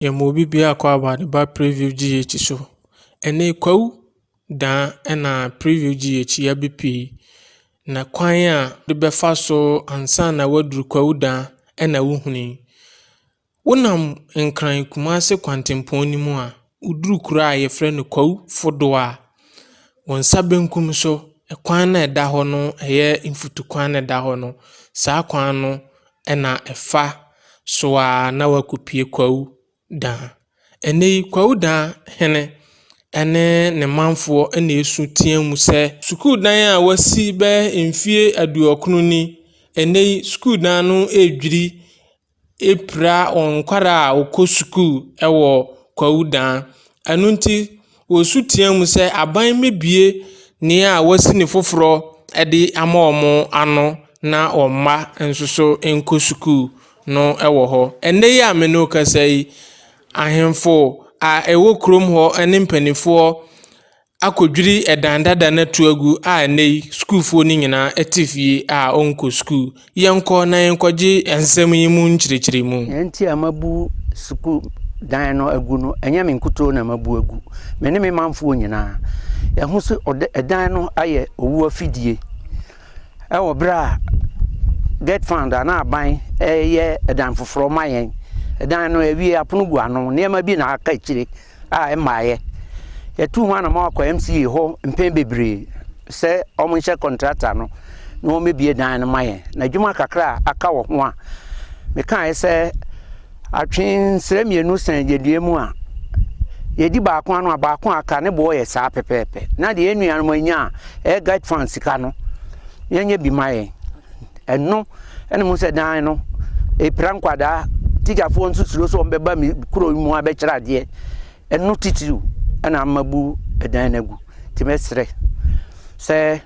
Yamobi bia kwa ba PreViewGh so. Ene Kwahu dan na PreViewGh ya bepi. Na kwan a de befa so ansa na waduru Kwahu dan na wohuni. Wonam nkran Kumase kwantempɔn ni mu a, uduru kura a yɛfrɛ no Kwahu fodo a wonsa benkum so kwan na ɛda hɔ no ɛyɛ mfutukwan na ɛda hɔ no. Saa kwan no na ɛfa so a na wakopie Kwahu dan. Ene yi Kwahu dan hene ene ne manfoɔ na esu tia mu sɛ sukuu dan a wasi bɛ mfie aduɔkron ni. Ene yi sukuu dan no edwiri epira onkwara a okɔ sukuu ɛwɔ Kwahu dan. Ɛno nti wosu tia mu sɛ aban mebie nea a wasi ne foforɔ ɛde ama ɔmo ano na ɔmma nso so nkɔ sukuu no ɛwɔ hɔ. Ene yi a me no kasa yi ahemfo a ɛwɔ kurom hɔ ne mpanimfoɔ akodwiri ɛdan dada na to agu a ene yi sukuufoɔ ni nyinaa ɛte fie a ɔnkɔ sukuu. Yɛnkɔ na yɛnkɔgye nsɛm yi mu nkyerɛkyerɛ mu. Enti amabu sukuu dan no agu no ɛnyɛ me nkuto na mabu agu. Me ne me manfoɔ nyinaa. Ɛho so ɛdan no ayɛ owu afidie. Ɛwɔ bra get found na aban ɛyɛ ɛdan foforɔ ma yɛn. Ɛdan no ewie apono gu ano nneɛma bi na aka akyire a ɛmaayɛ. Yɛtu ho ana ma akɔ MCA hɔ mpɛn bebree sɛ ɔmo nhyɛ contractor no na ɔmo bie dan no ma yɛn. Na adwuma kakra aka wɔ ho a mekae sɛ atwe nsrɛ mienu san yɛdua mu a yɛdi baako ano a baako aka ne bo yɛ saa pɛpɛɛpɛ. Na de enua no anya a guide fan sika no yɛnyɛ bi ma yɛn. Ɛno ɛne mo sɛ dan no epira nkwada tigafoɔ nso suro so ɔmbɛba mi kuro mu abɛkyerɛ adeɛ. Ɛno titiw ɛna amabu ɛdan nagu. Timɛsrɛ sɛ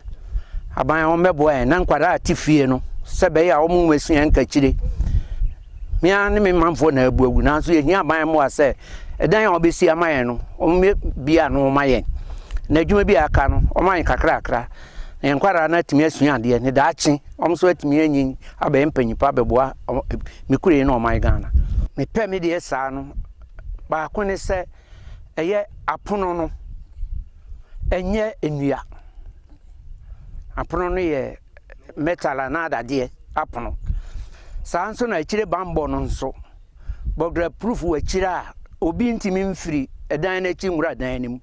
aban ɔmbɛboa yɛn na nkwada atifie no sɛ bɛyɛ a ɔmo mesua nkakyire. Mia ne me manfoɔ na abu na nso yɛhia aban mo asɛ ɛdan a ɔbɛsi ama yɛn no ɔmo bia no ma yɛn. Na adwuma bi aka no ɔmo ayɛ kakra na nkwara na timi asua adeɛ ne daakye ɔmo so atimi anyin abɛyɛ mpanyipa bɛboa me kure na ɔman Ghana. Me pɛ me deɛ saa no baako ne sɛ ɛyɛ apono no ɛnyɛ enua. Apono no yɛ metal na adadeɛ apono. Saa nso na akyire bambɔ no nso bɔgra proof wɔ akyire a obi ntimi mfiri ɛdan na akyi nwura dan nim.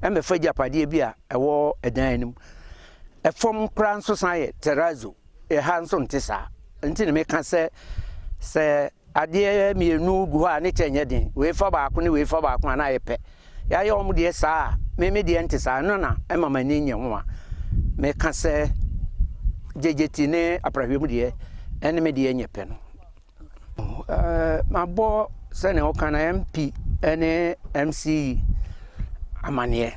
Ɛmɛfa japadeɛ bi a ɛwɔ ɛdan nim. Ɛfɔm kra nso san yɛ terrazzo. Ɛha nso nte saa. Nti ne meka sɛ adeɛ mienu gu hɔ a ne kyɛnyɛ den. Wei fa baako ne wei fa baako ana yɛpɛ. Yɛayɛ ɔmo deɛ saa me deɛ nte saa no na ɛma mani nyɛ ho a. Meka sɛ gyegyeti ne aprahwɛ mu deɛ ɛne me deɛ nyɛ pɛ no. Mabɔ sɛ ne ɔka na MP ɛne MC amaneɛ.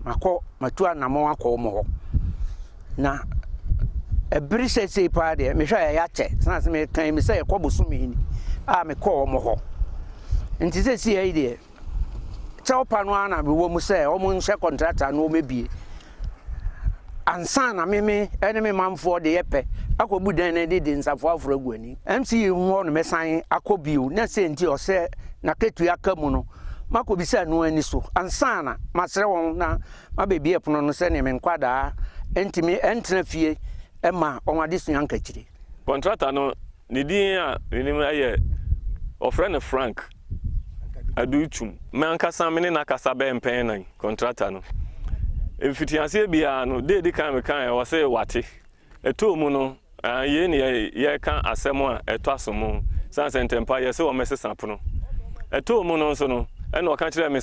Matu anamɔ akɔ ɔmo hɔ. Na ɛbere sɛ paa deɛ mehwɛ a yɛakyɛ sanase me kan me sɛ yɛkɔ bosome ni a mekɔ ɔmo hɔ. Nti sɛ si yɛ deɛ kyɛw pa no ana bewɔ mu sɛ ɔmo nhyɛ contractor no ɔmɛbie. Ansa na me ɛne me manfoɔ de yɛpɛ akɔbu dan na de nsafo aforo agu ani. MC hu hɔ no mɛsan akɔ bio na sɛ nti ɔsɛ na ketu aka mu no makɔ bisa no ani so ansa na masrɛ wɔn na mabɛbie pono no sɛ ne me nkwadaa entimi entena fie ɛma ɔmade sua nkakyire. Contractor no ne din a nim ayɛ ɔfrɛ no Frank Aduchum. Me ankasa me ne na kasa bɛ mpɛn nan contractor no. Mfitiase bia no de kan me kan wɔ sɛ wate. Ɛtɔ mu no yɛ ne yɛ ka asɛm a ɛtɔ asomo san sentempa yɛ sɛ wɔ mesesa pono. Ɛtɔ mu no nso no ɛna ɔka kyerɛ me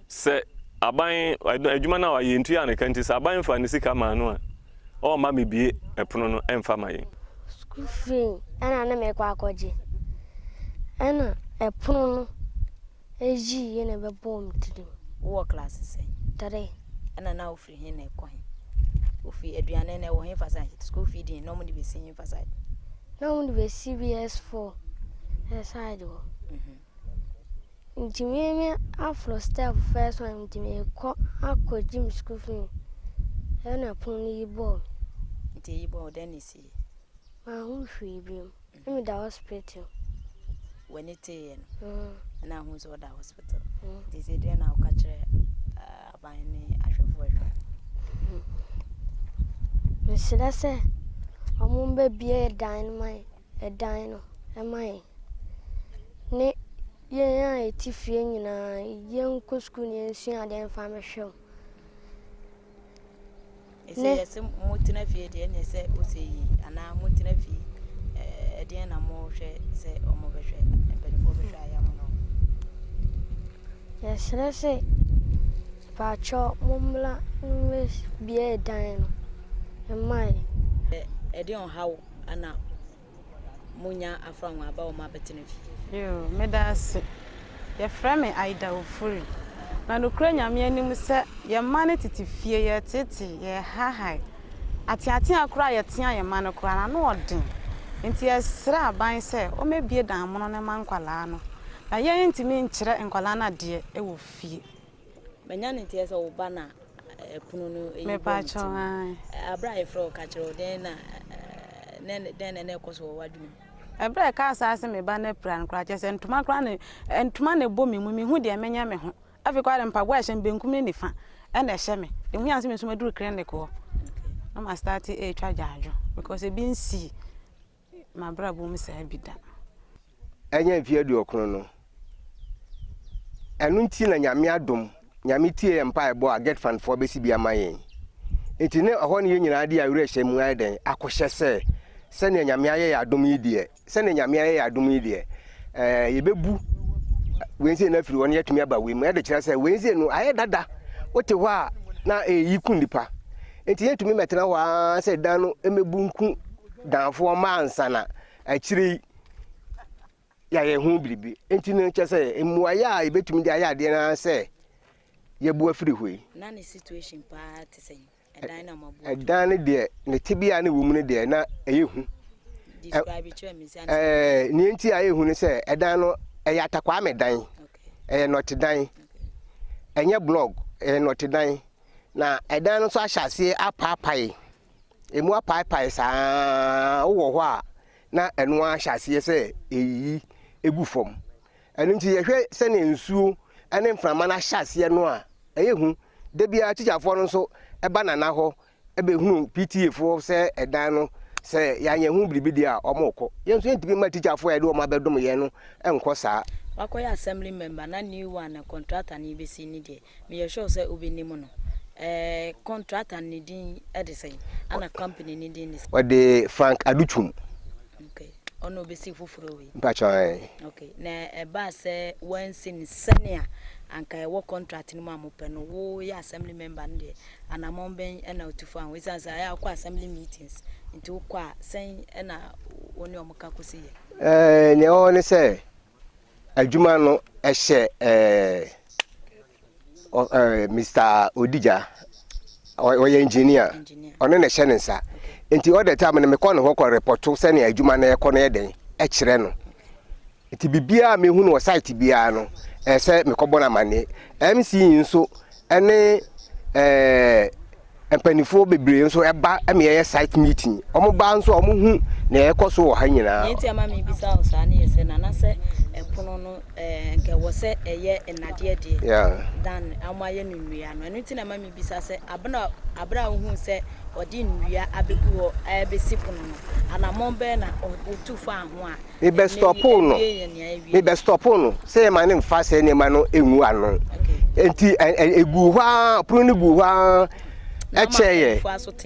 sɛ aban adwuma na wayɛ ntua ne kan ti sɛ aban fa ne sika ma no a ɔma me bie ɛpono no ɛmfa ma yɛ. School fee ɛna na me kɔ akɔgye. Ɛna ɛpono no eji yɛ na bɛbɔ mu tiri. Wo class sɛ. Tare. Ɛna na ofiri he na ɛkɔ he. Ofi aduane na ɛwɔ he fa side. School fee din no mo de besi he fa side. No mo de besi BS4 side ho. Nti me afro step first one nti me kɔ akɔ gym school fee. Ɛna pono yi ball. Nti yi ball den is he. Ma hu hwe bi. Me da hospital. When it na hu so da hospital they say dey na ka kire aban ni ahwefo mesira se omumbe bie dan mai dan no mai ne ye ya etifie nyina ye nko school ni ensu ade mfa mehwe ese yese mutina fie de ne se oseyi ana mutina fie de na mo hwe se omo behwe empanifo behwe aya mo no yesira se pacho mumla nwe bie dan no mai de on how ana munya afranwa aba o ma betina fie yo medase ye frame aida ofuri na no kura nyame anim se ye mane titi fie ye tete ye hahai atiati akura ye tia ye mane kura na no odin enti ye sra aban se o mebie dan mono ne mankwala no na ye ntimi nkyere nkwala na de e wo fie menya ne tie se wo ba na punu no e me pa cho abra ye fro ka kire den na ne koso wadwum ebra ka asase me ba na plan kura chese ntuma kura ne ntuma ne bo me mu me hu de menya me ho afi kwa mpago a hye benkum ne nifa e na hye me de hu yanse me so maduru clinic ho no ma start e twa jajo because e bi nsi ma bra bo mu sa bida enya fie du okro no enu nti na nyame adom nyame tie mpa ebo a get fund for besi bia mayen enti ne ho ne nyina de awure hye mu aden akohye se ne nyame aye adom yi de se ne nyame aye adom yi de yebebu wense na firi won yetumi aba we mu e de kira se wense no aye dada wote ho a na yiku nipa enti yetumi metena wa se dan no emebu nku danfo ma ansana akiri ya ye hu biribi enti no kye se emuaya a ebetumi de aya de na se yebu afiri hoi na ne situation pa te sen edan na mabu edan de ne tibia ne wo mu ne de na eye hu describe it me say ni enti aye hu ne se edan no eya atakwa me dan not dan enye blog not dan na edan no so ahyase apapai emu apapai saa wo ho a na enu ahyase se eyi egu fom enu nti ye hwe se ne nsuo ene mframa na ahyase no a eye hu de bia tichafo no so eba nana ho ebe hu PTA fo se edan no se ya nya hu biribi dia omoko yenso entibi ma tichafo ya de o ma bedom ye no enko saa wakoya assembly member na new one contractor ni besi ni de me sure say obenimu no contractor ni din edison ana company ni din ni o de Frank Aduchum okay ono besi fufuro we mpacha okay na ba se wansi ni senior anka e wo contract ni ma mope no wo ya assembly member ndi ana momben na otufu an we sansa ya kwa assembly meetings nti wo kwa sen na woni omuka kosi ne o ne se adwuma no ehye Mr. Odija o engineer ono na hye ne nsa enti all the time me call no ho call report se ne adwuma na ekọ na eden e kire no enti bibia me hu no site bia no se me kọbọ na mane MC nso ene empanifo bebre nso eba me ye site meeting omo ba nso omo hu na ekọ so wo ha nyina enti ama me bisa o sa ne se na se epono no nke wo se eye enade de dan amaye nnuya no enti na ama me bisa se abra hu se odi nnuya abebu ho ebesi pono no ana mombe na otufa ho a me be stop no me be stop no say ma ne mfa se ne ma no enwu ano enti egu hwa pono ne gu hwa echeye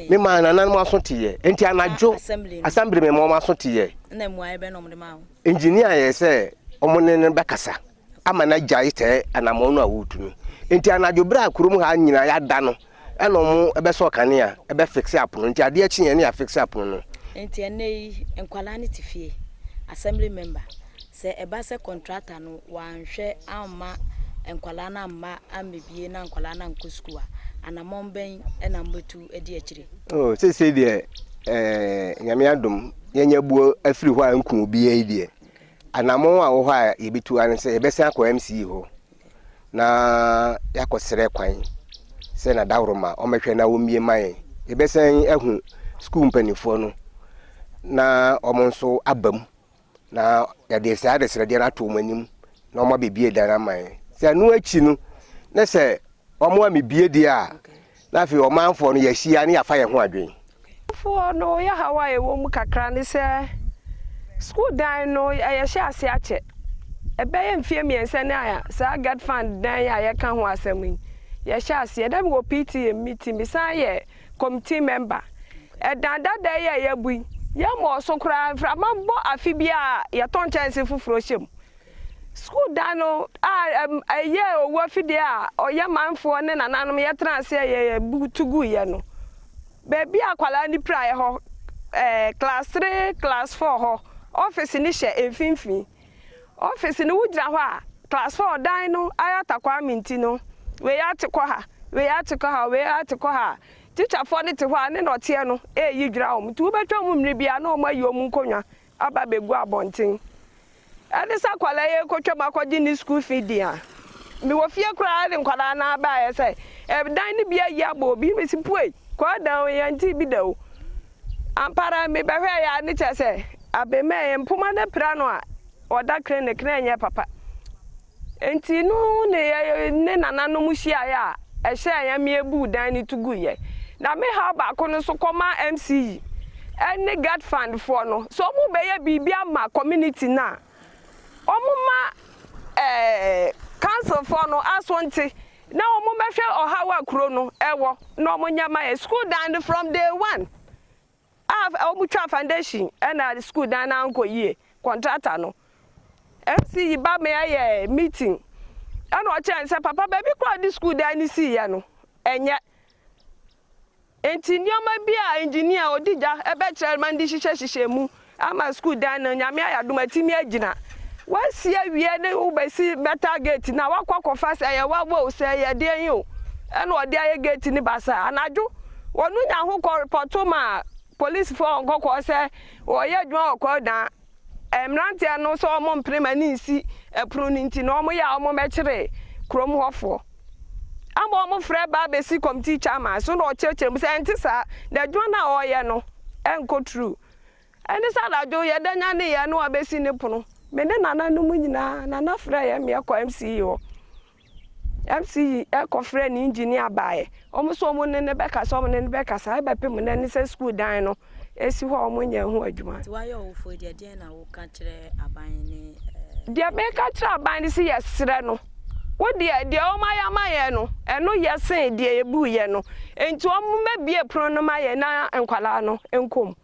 me ma na nan mo asotiye enti anajo assembly me mo asotiye na mu aye be no mde ma engineer ye se omone ne bekasa ama na jaite anamo no awutu no enti anajo bra kurum ha nyina ya da no eno mo ebe so kane a ebe fix apono enti ade achi ne ya fix apono no enti ene enkwala ne tifie assembly member se eba se contractor no wanhwe amma enkwala na amma amebie na enkwala na nkoskua anamomben ena mbetu edi akire oh se de nyame adom yenya buo afiri ho a nku obi e de anamon a wo ho a yebetu an se yebesa akọ MC ho na yakosere kwan se na dawroma o mehwe na wo mie man yebesa ehu school mpanifo no na omonso abam na ya de se adesere de na to manim na ọma bebie dara man se no achi no na se ọma me bie dia na fi ọmanfo no ya hia ne ya fa ye ho adwen for no ya hawaye wo mu kakra ne se school dan no ya hye ase ache ebe ye mfie miense ne aya sa get fund dan ya ka ho asem ya hye ase dem go PTA meeting bi sa ye committee member dan da ya bui ya mo so kra fra mambo afi bia ya ton chance fufuro hyem school dan no ye owo afide a oye manfo ne nananom ye trance ye butugu ye no baby akwala ni praye ho class 3 class 4 ho office ni hye emfinfin office ni wugira ho a class 4 dan no ayata kwa minti no we ya tekọ ha teacher for ni te ho ne no te no yi dwira om tu betwa mu mmiri bia na o mayi om nkonwa aba begu abonten ade sa kwala ye kotwa makodi ni school fee dia mi wo fie kura de nkwala na aba ye say dan ni bia yi aba obi mi sipue kwa dan ye nti bi dawo ampara mi behwe ya ni che say abeme mpoma na pra no a oda clinic na enye papa enti no ne nanano mu hia ya ehye ya mi ebu dan ni tugu ye na me ha ba ko no so koma MC any God fund for no so mu be ye bibia ma community na omuma council for no asonte na omu mehwe ohawa kuro no ewo na omunyama ye school dan from day one omu twa foundation na school dan na anko ye contractor no MC ba me ye meeting and o chance papa baby kwa di school dan ni si ye no enye engineer ma bia engineer odija ebe chairman di hihye mu ama school dan na nyame ayadomatimi agina wasi awie ne ubesi better gate na wakwakofa se ye wawo se ye de yin ena ode aye gate ni basa anaju wonu nya ho ko report ma police for nkoko se oye dwan okọ dan emrante no so omo mprema ni nsi epru ni nti na omo ya omo mekire krom hofo amo omo frɛ ba besi committee chairman so no cheche mu se enti sa na dwan na oye no enko true eni sa da jo ye danya ne ye no abesi ne pono me ne nana no mu nyina nana frɛ ye me ko MC e ko frɛ ni engineer baaye omo so omo ne be ka so omo ne be ka sa e be pem ne ne se school dan no esi ho omo nya ho adwuma ti wa yo wo fo de na wo ka kire aban ni de be ka kire aban ni si yesre no wo de o maye no eno yesen de ebu ye no enti omo mabie pro no maye na enkwala no enkom